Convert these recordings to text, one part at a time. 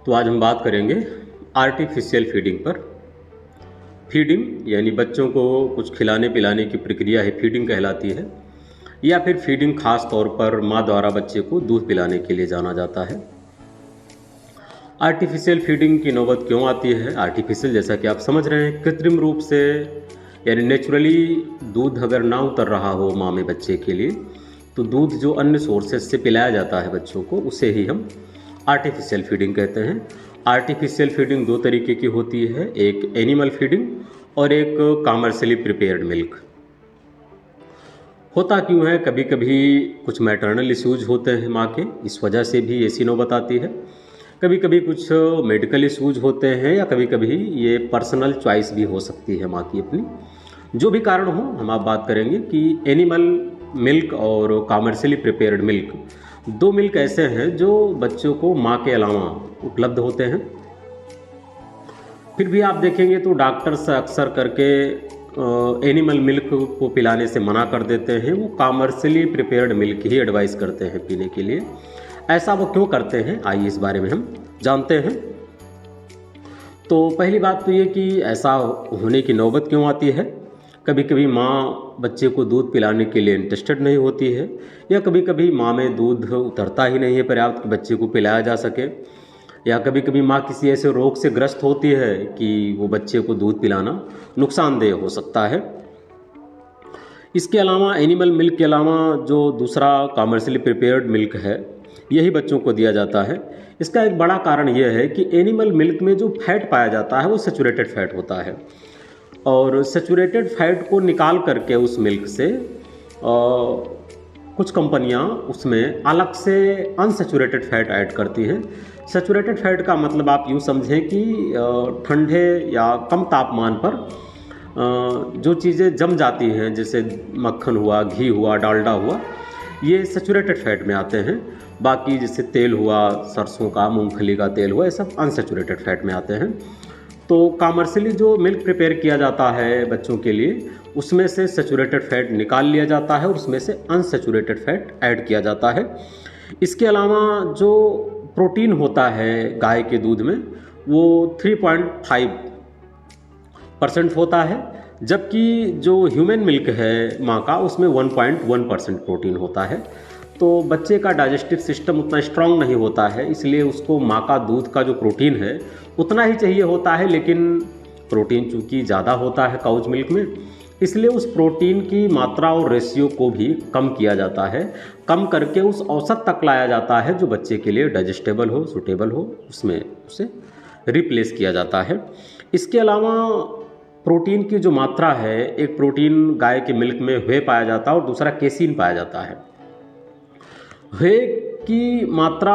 तो आज हम बात करेंगे आर्टिफिशियल फीडिंग पर। फीडिंग यानी बच्चों को कुछ खिलाने पिलाने की प्रक्रिया है, फीडिंग कहलाती है। या फिर फीडिंग खास तौर पर माँ द्वारा बच्चे को दूध पिलाने के लिए जाना जाता है। आर्टिफिशियल फीडिंग की नौबत क्यों आती है? आर्टिफिशियल जैसा कि आप समझ रहे हैं, कृत्रिम रूप से यानी नेचुरली दूध अगर ना उतर रहा हो माँ में बच्चे के लिए, तो दूध जो अन्य सोर्सेज से पिलाया जाता है बच्चों को, उसे ही हम आर्टिफिशियल फीडिंग कहते हैं। आर्टिफिशियल फीडिंग दो तरीके की होती है, एक एनिमल फीडिंग और एक कमर्शियली प्रिपेयर्ड मिल्क। होता क्यों है, कभी कभी कुछ मैटरनल इश्यूज होते हैं माँ के, इस वजह से भी ऐसी नौबत आती है। कभी कभी कुछ मेडिकल इश्यूज होते हैं, या कभी कभी ये पर्सनल चॉइस भी हो सकती है माँ की अपनी। जो भी कारण हो, हम आप बात करेंगे कि एनिमल मिल्क और कमर्शियली प्रिपेयर्ड मिल्क, दो मिल्क ऐसे हैं जो बच्चों को माँ के अलावा उपलब्ध होते हैं। फिर भी आप देखेंगे तो डॉक्टर्स अक्सर करके एनिमल मिल्क को पिलाने से मना कर देते हैं, वो कमर्शियली प्रिपेयर्ड मिल्क ही एडवाइस करते हैं पीने के लिए। ऐसा वो क्यों करते हैं, आइए इस बारे में हम जानते हैं। तो पहली बात तो ये कि ऐसा होने की नौबत क्यों आती है। कभी कभी माँ बच्चे को दूध पिलाने के लिए इंटरेस्टेड नहीं होती है, या कभी कभी माँ में दूध उतरता ही नहीं है पर्याप्त कि बच्चे को पिलाया जा सके, या कभी कभी माँ किसी ऐसे रोग से ग्रस्त होती है कि वो बच्चे को दूध पिलाना नुकसानदेह हो सकता है। इसके अलावा एनिमल मिल्क के अलावा जो दूसरा कमर्शियली प्रिपेयर्ड मिल्क है, यही बच्चों को दिया जाता है। इसका एक बड़ा कारण यह है कि एनिमल मिल्क में जो फैट पाया जाता है वो सेचुरेटेड फैट होता है, और सेचुरेटेड फैट को निकाल करके उस मिल्क से कुछ कंपनियां उसमें अलग से अनसेचुरेटेड फैट ऐड करती हैं। सेचुरेटेड फैट का मतलब आप यूँ समझें कि ठंडे या कम तापमान पर जो चीज़ें जम जाती हैं, जैसे मक्खन हुआ, घी हुआ, डालडा हुआ, ये सेचुरेटेड फैट में आते हैं। बाकी जैसे तेल हुआ, सरसों का, मूंगफली का तेल हुआ, ये सब अनसेचुरेटेड फैट में आते हैं। तो कमर्शियली जो मिल्क प्रिपेयर किया जाता है बच्चों के लिए, उसमें से सेचुरेटेड फैट निकाल लिया जाता है और उसमें से अनसेचुरेटेड फैट ऐड किया जाता है। इसके अलावा जो प्रोटीन होता है गाय के दूध में, वो 3.5% होता है, जबकि जो ह्यूमन मिल्क है माँ का, उसमें 1.1% प्रोटीन होता है। तो बच्चे का डाइजेस्टिव सिस्टम उतना स्ट्रांग नहीं होता है, इसलिए उसको माँ का दूध का जो प्रोटीन है उतना ही चाहिए होता है, लेकिन प्रोटीन चूँकि ज़्यादा होता है काउज मिल्क में, इसलिए उस प्रोटीन की मात्रा और रेशियो को भी कम किया जाता है। कम करके उस औसत तक लाया जाता है जो बच्चे के लिए डाइजेस्टेबल हो, सूटेबल हो, उसमें उसे रिप्लेस किया जाता है। इसके अलावा प्रोटीन की जो मात्रा है, एक प्रोटीन गाय के मिल्क में व्हे पाया जाता है और दूसरा केसीन पाया जाता है। व्हे की मात्रा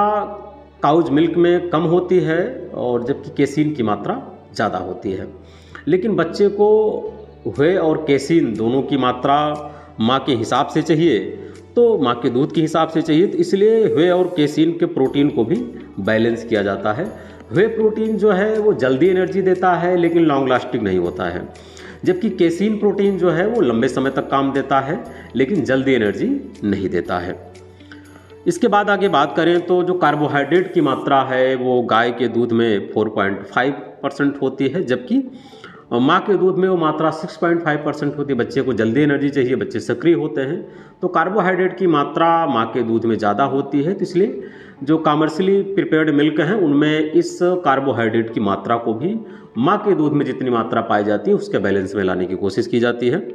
काउज मिल्क में कम होती है, और जबकि केसीन की मात्रा ज़्यादा होती है। लेकिन बच्चे को व्हे और केसीन दोनों की मात्रा माँ के हिसाब से चाहिए, तो माँ के दूध के हिसाब से चाहिए, तो इसलिए व्हे और केसीन के प्रोटीन को भी बैलेंस किया जाता है। व्हे प्रोटीन जो है वो जल्दी एनर्जी देता है, लेकिन लॉन्ग लास्टिंग नहीं होता है, जबकि केसीन प्रोटीन जो है वो लंबे समय तक काम देता है, लेकिन जल्दी एनर्जी नहीं देता है। इसके बाद आगे बात करें तो जो कार्बोहाइड्रेट की मात्रा है वो गाय के दूध में 4.5% होती है, जबकि माँ के दूध में वो मात्रा 6.5% होती है। बच्चे को जल्दी एनर्जी चाहिए, बच्चे सक्रिय होते हैं, तो कार्बोहाइड्रेट की मात्रा माँ के दूध में ज़्यादा होती है। तो इसलिए जो कमर्शियली प्रिपेयर्ड मिल्क हैं उनमें इस कार्बोहाइड्रेट की मात्रा को भी माँ के दूध में जितनी मात्रा पाई जाती है उसके बैलेंस में लाने की कोशिश की जाती है।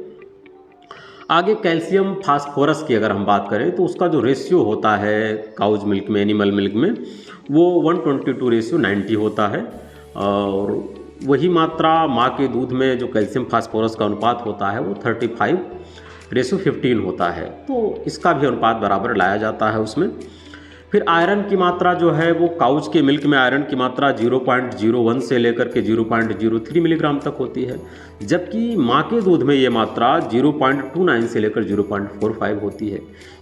आगे कैल्शियम फास्फोरस की अगर हम बात करें तो उसका जो रेशियो होता है काउज मिल्क में, एनिमल मिल्क में, वो 1:90 होता है, और वही मात्रा माँ के दूध में जो कैल्शियम फास्फोरस का अनुपात होता है वो 35:15 होता है। तो इसका भी अनुपात बराबर लाया जाता है उसमें। फिर आयरन की मात्रा जो है वो काउच के मिल्क में आयरन की मात्रा 0.01 से लेकर के 0.03 मिलीग्राम तक होती है, जबकि माँ के दूध में ये मात्रा 0.29 से लेकर 0.45 होती है।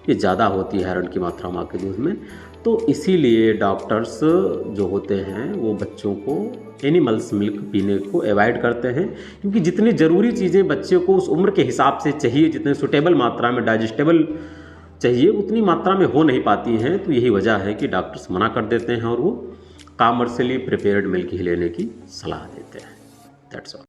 ये ज़्यादा होती है आयरन की मात्रा माँ के दूध में। तो इसीलिए डॉक्टर्स जो होते हैं वो बच्चों को एनिमल्स मिल्क पीने को अवॉइड करते हैं, क्योंकि जितनी ज़रूरी चीज़ें बच्चे को उस उम्र के हिसाब से चाहिए, जितने सुटेबल मात्रा में डाइजेस्टेबल चाहिए, उतनी मात्रा में हो नहीं पाती हैं। तो यही वजह है कि डॉक्टर्स मना कर देते हैं और वो कॉमर्शियली प्रिपेयर्ड मिल्क ही लेने की सलाह देते हैं। That's all.